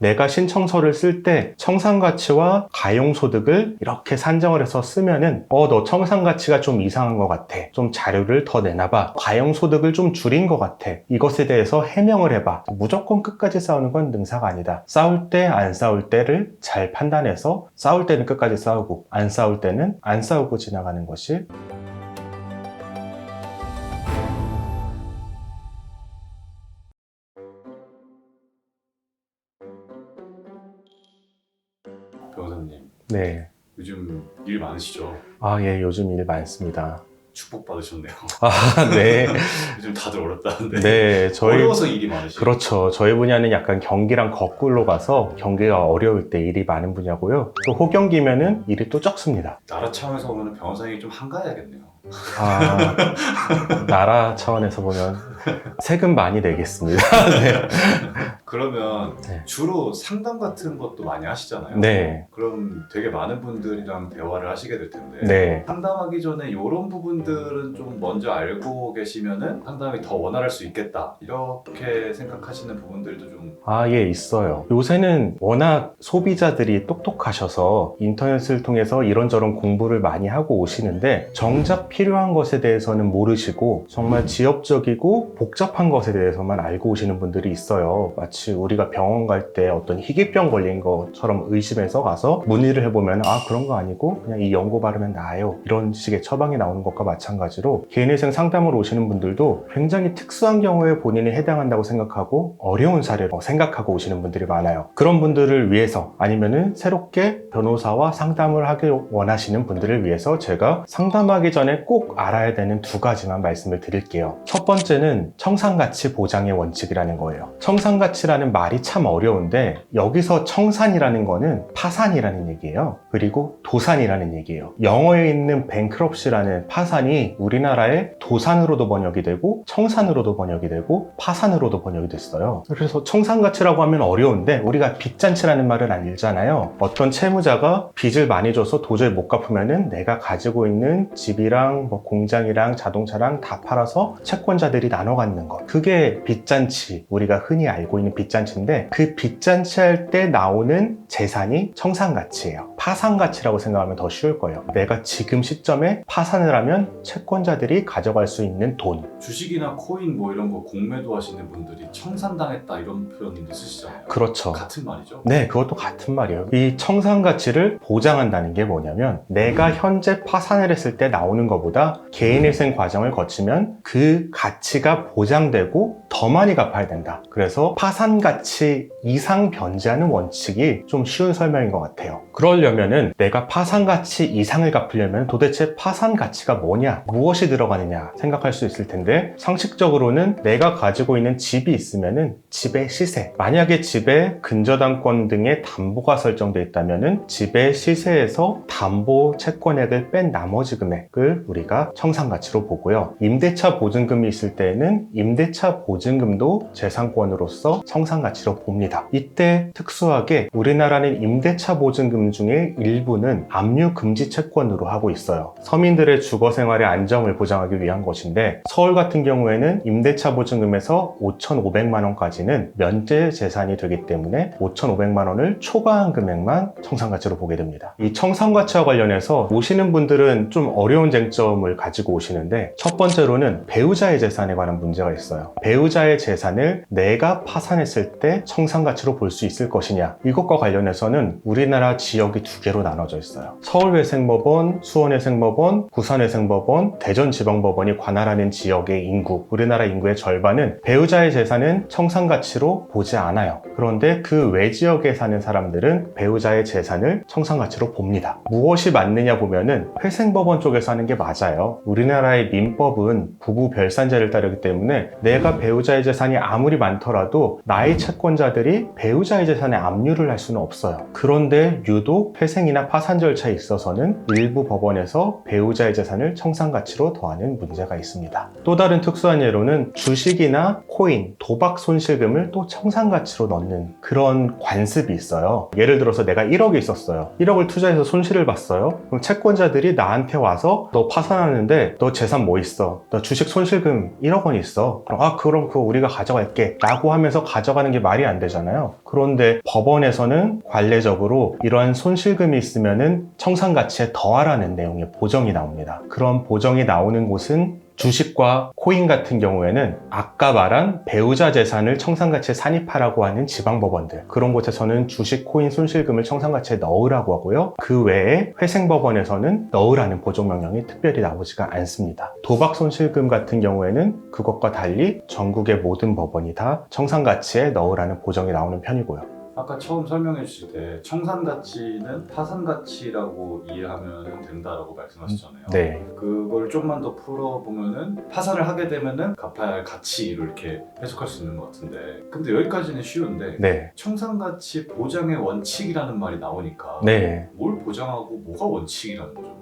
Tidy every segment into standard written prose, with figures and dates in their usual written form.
내가 신청서를 쓸 때 청산가치와 가용소득을 이렇게 산정을 해서 쓰면은 너 청산가치가 좀 이상한 것 같아. 좀 자료를 더 내놔봐. 가용소득을 좀 줄인 것 같아. 이것에 대해서 해명을 해봐. 무조건 끝까지 싸우는 건 능사가 아니다. 싸울 때, 안 싸울 때를 잘 판단해서 싸울 때는 끝까지 싸우고 안 싸울 때는 안 싸우고 지나가는 것이 변호사님, 네. 요즘 일 많으시죠? 예, 요즘 일 많습니다. 축복 받으셨네요. 네. 요즘 다들 어렵다는데. 네, 어려워서 일이 많으시죠? 그렇죠. 저희 분야는 약간 경기랑 거꾸로 가서 경기가 어려울 때 일이 많은 분야고요. 또 호경기면은 일이 또 적습니다. 나라 차원에서 보면 변호사님이 좀 한가해야겠네요. 나라 차원에서 보면 세금 많이 내겠습니다. 네. 그러면 네. 주로 상담 같은 것도 많이 하시잖아요. 네. 그럼 되게 많은 분들이랑 대화를 하시게 될 텐데 네. 상담하기 전에 이런 부분들은 좀 먼저 알고 계시면은 상담이 더 원활할 수 있겠다 이렇게 생각하시는 부분들도 좀 예, 있어요. 요새는 워낙 소비자들이 똑똑하셔서 인터넷을 통해서 이런저런 공부를 많이 하고 오시는데 정작 필요한 것에 대해서는 모르시고 정말 지엽적이고 복잡한 것에 대해서만 알고 오시는 분들이 있어요. 마치 우리가 병원 갈 때 어떤 희귀병 걸린 것처럼 의심해서 가서 문의를 해보면 그런 거 아니고 그냥 이 연고 바르면 나아요. 이런 식의 처방이 나오는 것과 마찬가지로 개인회생 상담으로 오시는 분들도 굉장히 특수한 경우에 본인이 해당한다고 생각하고 어려운 사례로 생각하고 오시는 분들이 많아요. 그런 분들을 위해서 아니면은 새롭게 변호사와 상담을 하길 원하시는 분들을 위해서 제가 상담하기 전에 꼭 알아야 되는 두 가지만 말씀을 드릴게요. 첫 번째는 청산가치 보장의 원칙이라는 거예요. 청산가치라는 말이 참 어려운데 여기서 청산이라는 거는 파산이라는 얘기예요. 그리고 도산이라는 얘기예요. 영어에 있는 bankruptcy라는 파산이 우리나라의 도산으로도 번역이 되고 청산으로도 번역이 되고 파산으로도 번역이 됐어요. 그래서 청산가치라고 하면 어려운데 우리가 빚잔치라는 말은 알잖아요. 어떤 채무자가 빚을 많이 줘서 도저히 못 갚으면은 내가 가지고 있는 집이랑 공장이랑 자동차랑 다 팔아서 채권자들이 나눠 갖는 것. 그게 빚잔치, 우리가 흔히 알고 있는 빚잔치인데 그 빚잔치 할 때 나오는 재산이 청산가치예요. 파산가치라고 생각하면 더 쉬울 거예요. 내가 지금 시점에 파산을 하면 채권자들이 가져갈 수 있는 돈. 주식이나 코인 뭐 이런 거 공매도 하시는 분들이 청산당했다 이런 표현도 쓰시잖아요. 그렇죠. 같은 말이죠? 네, 그것도 같은 말이에요. 이 청산가치를 보장한다는 게 뭐냐면 내가 현재 파산을 했을 때 나오는 것보다 개인회생 과정을 거치면 그 가치가 보장되고 더 많이 갚아야 된다. 그래서 파산가치 이상 변제하는 원칙이 좀 쉬운 설명인 것 같아요. 그러려면은 내가 파산가치 이상을 갚으려면 도대체 파산가치가 뭐냐, 무엇이 들어가느냐 생각할 수 있을 텐데 상식적으로는 내가 가지고 있는 집이 있으면은 집의 시세, 만약에 집에 근저당권 등의 담보가 설정되어 있다면은 집의 시세에서 담보 채권액을 뺀 나머지 금액을 우리가 청산가치로 보고요. 임대차 보증금이 있을 때에는 임대차 보증금도 재산권으로서 청산가치로 봅니다. 이때 특수하게 우리나라는 임대차 보증금 중에 일부는 압류 금지 채권으로 하고 있어요. 서민들의 주거 생활의 안정을 보장하기 위한 것인데 서울 같은 경우에는 임대차 보증금에서 5,500만 원까지는 면제 재산이 되기 때문에 5,500만 원을 초과한 금액만 청산가치로 보게 됩니다. 이 청산가치와 관련해서 오시는 분들은 좀 어려운 쟁점을 가지고 오시는데 첫 번째로는 배우자의 재산에 관한 문제가 있어요. 배우자의 재산을 내가 파산했을 때 청산가치로 볼 수 있을 것이냐, 이것과 관련해서는 우리나라 지역이 두 개로 나눠져 있어요. 서울회생법원, 수원회생법원, 부산회생법원, 대전지방법원이 관할하는 지역의 인구, 우리나라 인구의 절반은 배우자의 재산은 청산가치로 보지 않아요. 그런데 그 외 지역에 사는 사람들은 배우자의 재산을 청산가치로 봅니다. 무엇이 맞느냐 보면은 회생법원 쪽에서 하는 게 맞아요. 우리나라의 민법은 부부 별산제를 따르기 때문에 내가 배우자의 재산이 아무리 많더라도 나의 채권자들이 배우자의 재산에 압류를 할 수는 없어요. 그런데 유독 회생이나 파산 절차에 있어서는 일부 법원에서 배우자의 재산을 청산가치로 더하는 문제가 있습니다. 또 다른 특수한 예로는 주식이나 코인, 도박 손실금을 또 청산가치로 넣는 그런 관습이 있어요. 예를 들어서 내가 1억이 있었어요. 1억을 투자해서 손실을 봤어요. 그럼 채권자들이 나한테 와서 너 파산하는데 너 재산 뭐 있어? 너 주식 손실금 1억 원 있어. 그럼 그거 우리가 가져갈게 라고 하면서 가져가는 게 말이 안 되잖아요. 그런데 법원에서는 관례적으로 이러한 손실금이 있으면은 청산가치에 더하라는 내용의 보정이 나옵니다. 그런 보정이 나오는 곳은 주식과 코인 같은 경우에는 아까 말한 배우자 재산을 청산가치에 산입하라고 하는 지방법원들, 그런 곳에서는 주식, 코인 손실금을 청산가치에 넣으라고 하고요. 그 외에 회생법원에서는 넣으라는 보정명령이 특별히 나오지가 않습니다. 도박 손실금 같은 경우에는 그것과 달리 전국의 모든 법원이 다 청산가치에 넣으라는 보정이 나오는 편이고요. 아까 처음 설명해 주실 때 청산가치는 파산가치라고 이해하면 된다라고 말씀하셨잖아요. 네. 그걸 좀만 더 풀어보면은 파산을 하게 되면은 갚아야 할 가치로 이렇게 해석할 수 있는 것 같은데, 근데 여기까지는 쉬운데 네. 청산가치 보장의 원칙이라는 말이 나오니까 네. 뭘 보장하고 뭐가 원칙이라는 거죠?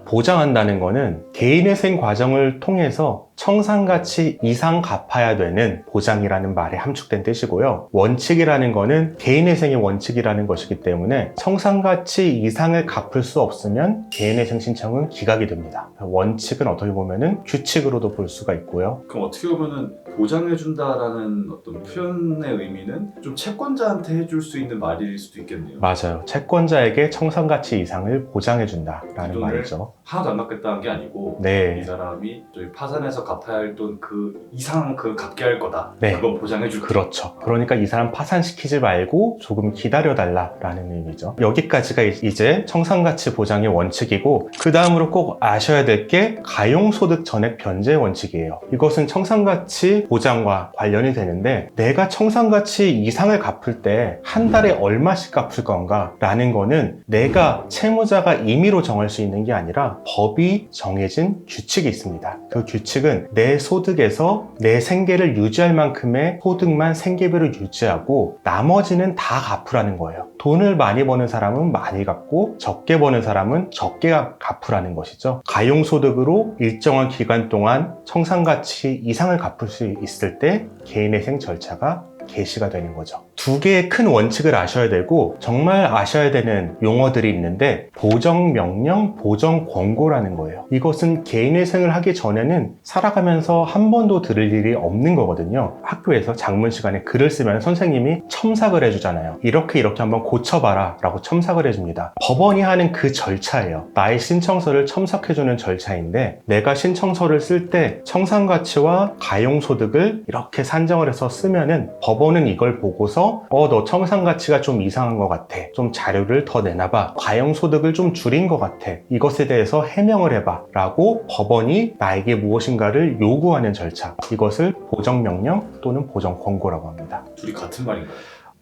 보장한다는 거는 개인회생 과정을 통해서 청산가치 이상 갚아야 되는 보장이라는 말에 함축된 뜻이고요. 원칙이라는 거는 개인회생의 원칙이라는 것이기 때문에 청산가치 이상을 갚을 수 없으면 개인회생 신청은 기각이 됩니다. 원칙은 어떻게 보면은 규칙으로도 볼 수가 있고요. 그럼 어떻게 보면은 보장해준다라는 어떤 표현의 의미는 좀 채권자한테 해줄 수 있는 말일 수도 있겠네요. 맞아요. 채권자에게 청산가치 이상을 보장해준다라는 말이죠. 하나도 안 갚겠다는 게 아니고 네. 이 사람이 저희 파산해서 갚아야 할 돈 그 이상 그 갚게 할 거다. 네. 그건 보장해줄 그렇죠. 그러니까 이 사람 파산시키지 말고 조금 기다려달라라는 의미죠. 여기까지가 이제 청산가치 보장의 원칙이고, 그 다음으로 꼭 아셔야 될 게 가용소득 전액 변제 원칙이에요. 이것은 청산가치 보장과 관련이 되는데, 내가 청산가치 이상을 갚을 때 한 달에 얼마씩 갚을 건가 라는 거는 내가 채무자가 임의로 정할 수 있는 게 아니라 법이 정해진 규칙이 있습니다. 그 규칙은 내 소득에서 내 생계를 유지할 만큼의 소득만 생계비로 유지하고 나머지는 다 갚으라는 거예요. 돈을 많이 버는 사람은 많이 갚고 적게 버는 사람은 적게 갚으라는 것이죠. 가용소득으로 일정한 기간 동안 청산가치 이상을 갚을 수 있을 때 개인회생 절차가 개시가 되는 거죠. 두 개의 큰 원칙을 아셔야 되고, 정말 아셔야 되는 용어들이 있는데 보정명령, 보정권고라는 거예요. 이것은 개인회생을 하기 전에는 살아가면서 한 번도 들을 일이 없는 거거든요. 학교에서 작문 시간에 글을 쓰면 선생님이 첨삭을 해주잖아요. 이렇게 한번 고쳐봐라 라고 첨삭을 해줍니다. 법원이 하는 그 절차예요. 나의 신청서를 첨삭해주는 절차인데, 내가 신청서를 쓸 때 청산가치와 가용소득을 이렇게 산정을 해서 쓰면은 법원은 이걸 보고서 너 청산가치가 좀 이상한 것 같아. 좀 자료를 더 내놔봐. 가용소득을 좀 줄인 것 같아. 이것에 대해서 해명을 해봐. 라고 법원이 나에게 무엇인가를 요구하는 절차. 이것을 보정명령 또는 보정권고라고 합니다. 둘이 같은 말인가요?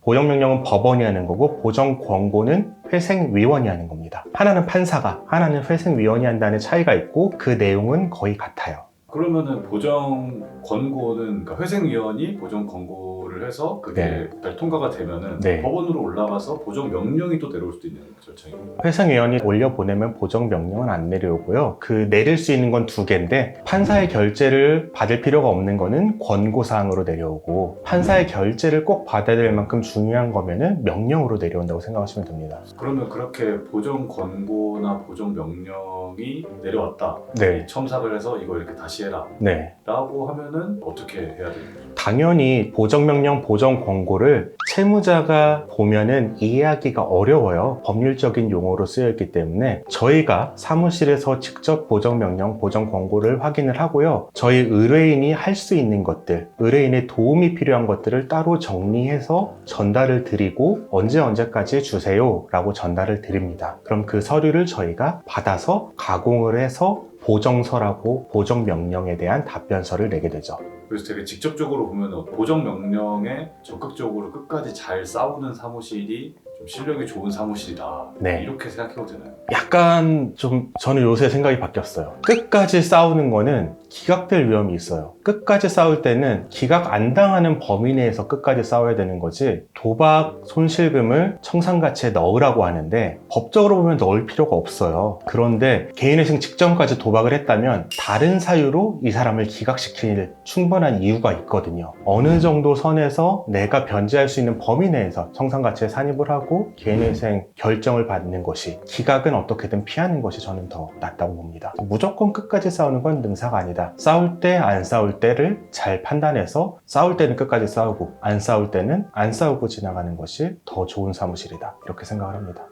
보정명령은 법원이 하는 거고, 보정권고는 회생위원이 하는 겁니다. 하나는 판사가, 하나는 회생위원이 한다는 차이가 있고, 그 내용은 거의 같아요. 그러면은 보정 권고는, 그러니까 회생위원이 보정 권고를 해서 그게 잘 통과가 되면은 네. 법원으로 올라가서 보정 명령이 또 내려올 수도 있는 절차입니다. 회생위원이 올려보내면 보정명령은 안 내려오고요. 그 내릴 수 있는 건 두 개인데, 판사의 결재를 받을 필요가 없는 거는 권고사항으로 내려오고, 판사의 결재를 꼭 받아야 될 만큼 중요한 거면은 명령으로 내려온다고 생각하시면 됩니다. 그러면 그렇게 보정 권고나 보정 명령이 내려왔다. 네. 첨삭을 해서 이거 이렇게 다시 해라. 네. 라고 하면은 어떻게 해야 되는 거죠? 당연히 보정명령, 보정권고를 채무자가 보면은 이해하기가 어려워요. 법률적인 용어로 쓰여있기 때문에 저희가 사무실에서 직접 보정명령, 보정권고를 확인을 하고요. 저희 의뢰인이 할 수 있는 것들, 의뢰인의 도움이 필요한 것들을 따로 정리해서 전달을 드리고 언제까지 주세요 라고 전달을 드립니다. 그럼 그 서류를 저희가 받아서 가공을 해서 보정서라고 보정명령에 대한 답변서를 내게 되죠. 그래서 되게 직접적으로 보면 보정 명령에 적극적으로 끝까지 잘 싸우는 사무실이 좀 실력이 좋은 사무실이다. 네. 이렇게 생각해도 되나요? 약간 좀 저는 요새 생각이 바뀌었어요. 끝까지 싸우는 거는 기각될 위험이 있어요. 끝까지 싸울 때는 기각 안 당하는 범위 내에서 끝까지 싸워야 되는 거지, 도박 손실금을 청산가치에 넣으라고 하는데 법적으로 보면 넣을 필요가 없어요. 그런데 개인회생 직전까지 도박을 했다면 다른 사유로 이 사람을 기각시킬 충분한 이유가 있거든요. 어느 정도 선에서 내가 변제할 수 있는 범위 내에서 청산가치에 산입을 하고 개인회생 결정을 받는 것이, 기각은 어떻게든 피하는 것이 저는 더 낫다고 봅니다. 무조건 끝까지 싸우는 건 능사가 아니다. 싸울 때 안 싸울 때를 잘 판단해서 싸울 때는 끝까지 싸우고 안 싸울 때는 안 싸우고 지나가는 것이 더 좋은 사무실이다, 이렇게 생각을 합니다.